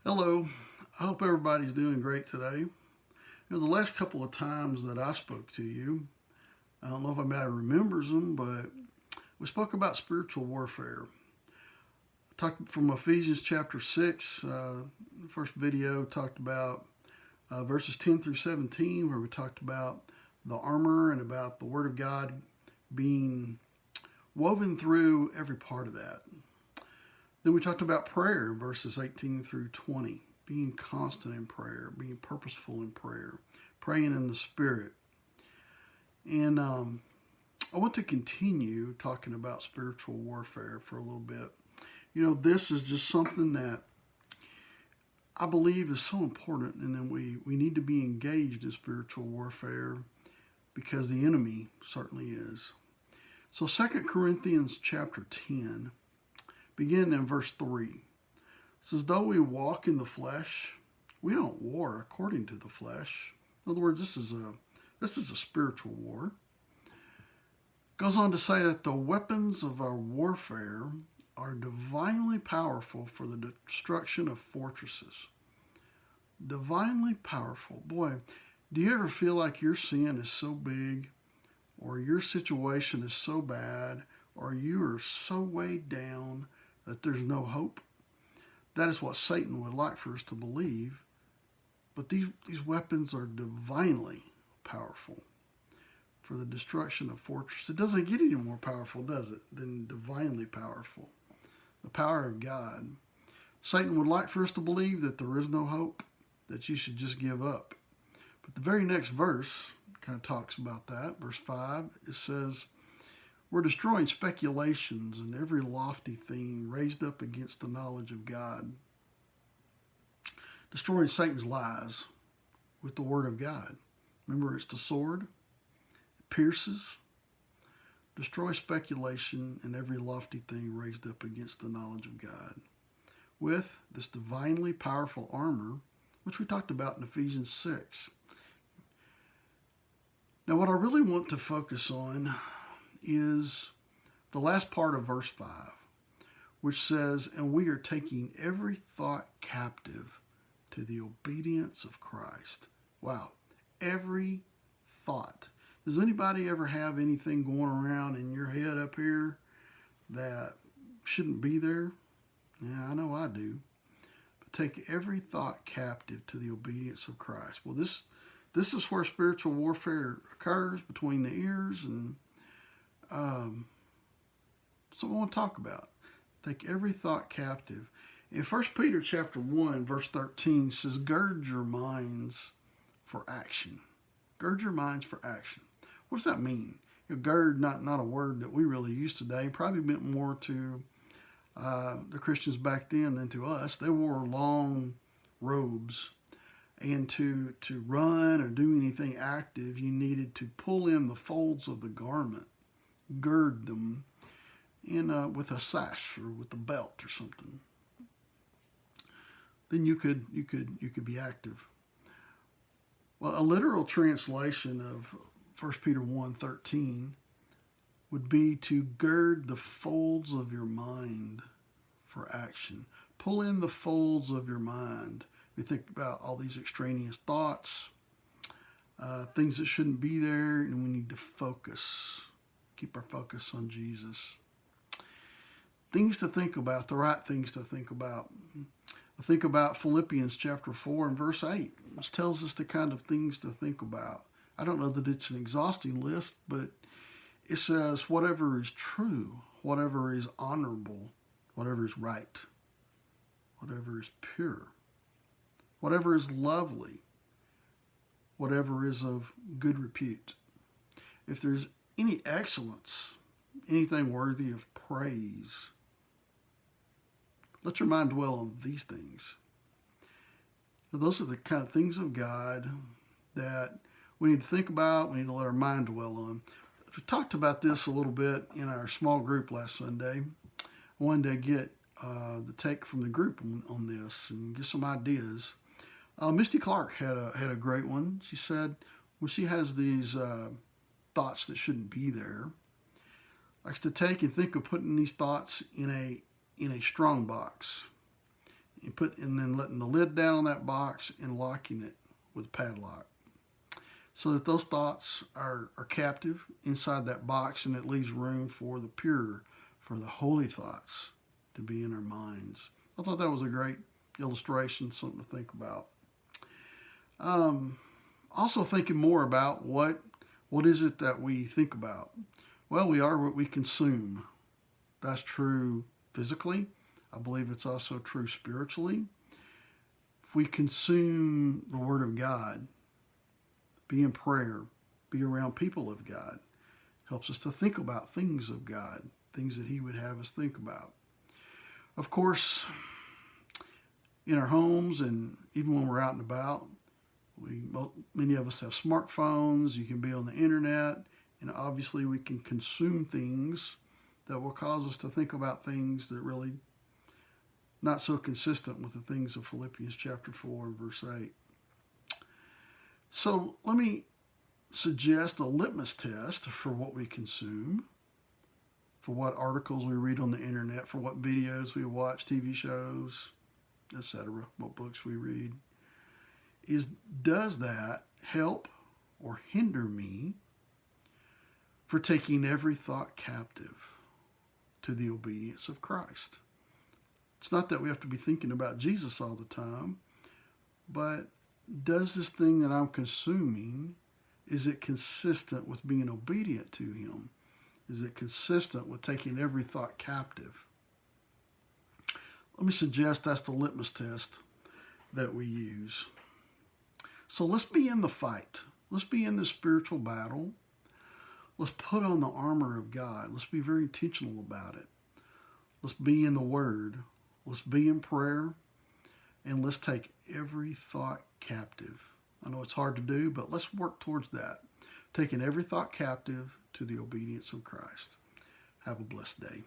Hello, I hope everybody's doing great today. The last couple of times that I spoke to you, I don't know if anybody remembers them, but we spoke about spiritual warfare. Talked from Ephesians chapter 6. The first video talked about verses 10 through 17, where we talked about the armor and about the Word of God being woven through every part of that. Then we talked about prayer in verses 18 through 20, being constant in prayer, being purposeful in prayer, praying in the Spirit. And I want to continue talking about spiritual warfare for a little bit. This is just something that I believe is so important, and then we need to be engaged in spiritual warfare because the enemy certainly is. So 2 Corinthians chapter 10, beginning in verse 3. It says, though we walk in the flesh, we don't war according to the flesh. In other words, this is a spiritual war. It goes on to say that the weapons of our warfare are divinely powerful for the destruction of fortresses. Divinely powerful. Boy, do you ever feel like your sin is so big, or your situation is so bad, or you are so weighed down that there's no hope? That is what Satan would like for us to believe. But these weapons are divinely powerful for the destruction of fortresses. It doesn't get any more powerful, does it, than divinely powerful. The power of God. Satan would like for us to believe that there is no hope, that you should just give up. But the very next verse kind of talks about that. Verse 5, it says, we're destroying speculations and every lofty thing raised up against the knowledge of God. Destroying Satan's lies with the Word of God. Remember, it's the sword. It pierces. Destroy speculation and every lofty thing raised up against the knowledge of God. With this divinely powerful armor, which we talked about in Ephesians 6. Now, what I really want to focus on is the last part of verse 5, which says, and we are taking every thought captive to the obedience of Christ. Wow, every thought. Does anybody ever have anything going around in your head up here that shouldn't be there? Yeah, I know I do. But take every thought captive to the obedience of Christ. Well, this is where spiritual warfare occurs, between the ears, and so I want to talk about. Take every thought captive. In 1 Peter chapter 1, verse 13 says, gird your minds for action. Gird your minds for action. What does that mean? Gird, not a word that we really use today. Probably meant more to the Christians back then than to us. They wore long robes. And to run or do anything active, you needed to pull in the folds of the garment, gird them in with a sash or with a belt or something. Then you could be active. Well, a literal translation of 1 Peter 1:13 would be to gird the folds of your mind for action. Pull in the folds of your mind. We think about all these extraneous thoughts, things that shouldn't be there, and we need to focus. Keep our focus on Jesus. Things to think about, the right things to think about. I think about Philippians chapter 4 and verse 8, which tells us the kind of things to think about. I don't know that it's an exhausting list, but it says whatever is true, whatever is honorable, whatever is right, whatever is pure, whatever is lovely, whatever is of good repute. If there's any excellence, anything worthy of praise, let your mind dwell on these things. Now, those are the kind of things of God that we need to think about, we need to let our mind dwell on. We talked about this a little bit in our small group last Sunday. I wanted to get the take from the group on this and get some ideas. Misty Clark had a great one. She said when she has these thoughts that shouldn't be there, likes to take and think of putting these thoughts in a strong box. and then letting the lid down on that box and locking it with a padlock, so that those thoughts are captive inside that box, and it leaves room for the pure, for the holy thoughts to be in our minds. I thought that was a great illustration, something to think about. Also thinking more about what is it that we think about. Well, we are what we consume. That's true physically. I believe it's also true spiritually. If we consume the Word of God, be in prayer, be around people of God, helps us to think about things of God, things that He would have us think about. Of course, in our homes and even when we're out and about, many of us have smartphones. You can be on the internet, and obviously we can consume things that will cause us to think about things that really not so consistent with the things of Philippians chapter 4 and verse 8. So let me suggest a litmus test for what we consume, for what articles we read on the internet, for what videos we watch, TV shows, etc., what books we read. Does that help or hinder me for taking every thought captive to the obedience of Christ? It's not that we have to be thinking about Jesus all the time, but does this thing that I'm consuming, is it consistent with being obedient to Him? Is it consistent with taking every thought captive? Let me suggest that's the litmus test that we use. So let's be in the fight. Let's be in the spiritual battle. Let's put on the armor of God. Let's be very intentional about it. Let's be in the Word. Let's be in prayer. And let's take every thought captive. I know it's hard to do, but let's work towards that. Taking every thought captive to the obedience of Christ. Have a blessed day.